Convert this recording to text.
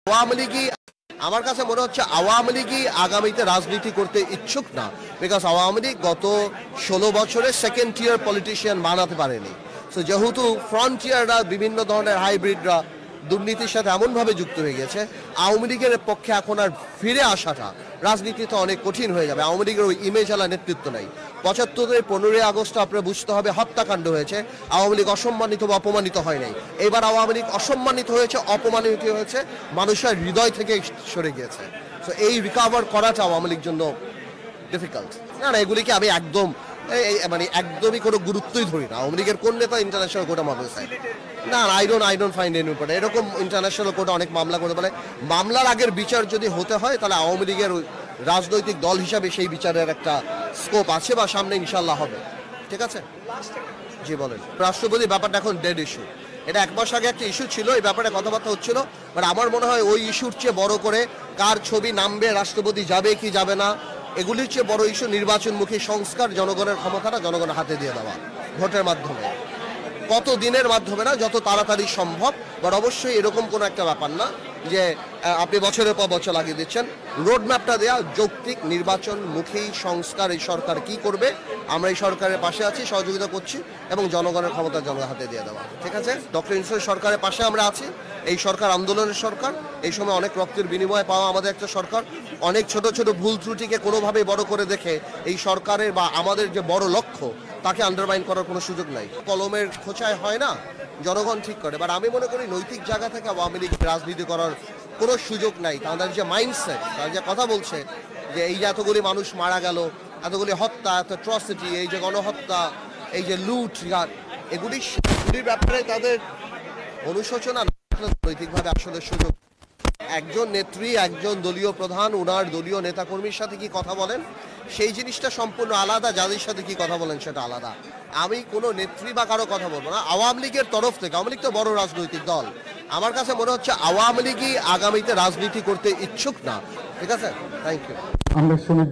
আওয়ামী লীগই আমার কাছে মনে হচ্ছে আওয়ামী লীগই আগামীতে রাজনীতি করতে ইচ্ছুক না, বিকজ আওয়ামী লীগ গত 16 বছরে সেকেন্ড টিয়ার পলিটিশিয়ান বানাতে পারেনি। সো যেহেতু ফ্রন্টিয়াররা বিভিন্ন ধরনের হাইব্রিডরা দুর্নীতির সাথে এমনভাবে যুক্ত হয়ে গেছে, আওয়ামী লীগের পক্ষে এখন আর ফিরে আসাটা রাজনীতিতে অনেক কঠিন হয়ে যাবে। আওয়ামী লীগের ওই ইমেজ আলা নেতৃত্ব নেই। 75-এর 15ই আগস্ট আপনারা বুঝতে হবে হত্যাকাণ্ড হয়েছে, আওয়ামী লীগ অসম্মানিত বা অপমানিত হয় নাই। এবার আওয়ামী লীগ অসম্মানিত হয়েছে, অপমানিত হয়েছে, মানুষের হৃদয় থেকে সরে গিয়েছে। সো এই রিকভার করাটা আওয়ামী লীগের জন্য ডিফিকাল্ট। না না, এগুলিকে আমি একদমই কোনো গুরুত্বই ধরি না। আওয়ামী লীগের কোন নেতা ইন্টারন্যাশনাল কোর্টে মামলা চায়? না, I don't find any point. এরকম ইন্টারন্যাশনাল কোর্টে অনেক মামলা করতে পারে। মামলার আগের বিচার যদি হতে হয় তাহলে আওয়ামী লীগের রাজনৈতিক দল হিসাবে সেই বিচারের একটা স্কোপ আছে বা সামনে ইনশাল্লাহ হবে। ঠিক আছে, জি বলেন। রাষ্ট্রপতি ব্যাপারটা এখন ডেড ইস্যু। এটা 1 মাস আগে একটা ইস্যু ছিল, এই ব্যাপারে কথাবার্তা হচ্ছিল, বাট আমার মনে হয় ওই ইস্যুর চেয়ে বড় করে কার ছবি নামবে, রাষ্ট্রপতি যাবে কি যাবে না, এগুলির চেয়ে বড় ইস্যু নির্বাচনমুখী সংস্কার, জনগণের ক্ষমতাটা জনগণের হাতে দিয়ে দেওয়া ভোটের মাধ্যমে। কত দিনের মাধ্যমে না, যত তাড়াতাড়ি সম্ভব। বাট অবশ্যই এরকম কোনো একটা ব্যাপার না যে আপনি বছরের পর বছর লাগিয়ে দিচ্ছেন। রোডম্যাপটা দেওয়া, যৌক্তিক নির্বাচনমুখী সংস্কার এই সরকার কি করবে, আমরা এই সরকারের পাশে আছি, সহযোগিতা করছি, এবং জনগণের ক্ষমতা জনগণের হাতে দিয়ে দেওয়া। ঠিক আছে, ডক্টর ইউনূসের সরকারের পাশে আমরা আছি। এই সরকার আন্দোলনের সরকার, এই সময় অনেক রক্তের বিনিময়ে পাওয়া আমাদের একটা সরকার। অনেক ছোট ছোট ভুল ত্রুটিকে কোনোভাবেই বড় করে দেখে এই সরকারের বা আমাদের যে বড় লক্ষ্য তাকে আন্ডারমাইন করার কোনো সুযোগ নাই। কলমের খোঁচায় হয় না, জনগণ ঠিক করে। বাট আমি মনে করি নৈতিক জায়গা থেকে আওয়ামী লীগ রাজনীতি করার কোনো সুযোগ নাই। তাদের যে মাইন্ডসেট, তারা যে কথা বলছে যে এই যে এতগুলি মানুষ মারা গেল, এতগুলি হত্যা, এত অ্যাট্রসিটি, এই যে গণহত্যা, এই যে লুট, এগুলির ব্যাপারে তাদের অনুশোচনা নৈতিকভাবে আসলে সুযোগ। একজন নেত্রী, একজন দলীয় প্রধান ওনার দলীয় নেতাকর্মীর সাথে কি কথা বলেন সেই জিনিসটা সম্পূর্ণ আলাদা, যাদের সাথে কি কথা বলেন সেটা আলাদা। আমি কোনো নেত্রী বা কারো কথা বলবো না। আওয়ামী লীগের তরফ থেকে, আওয়ামী লীগ তো বড় রাজনৈতিক দল, আমার কাছে মনে হচ্ছে আওয়ামী লীগই আগামীতে রাজনীতি করতে ইচ্ছুক না। ঠিক আছে, থ্যাংক ইউ। আমরা শুনে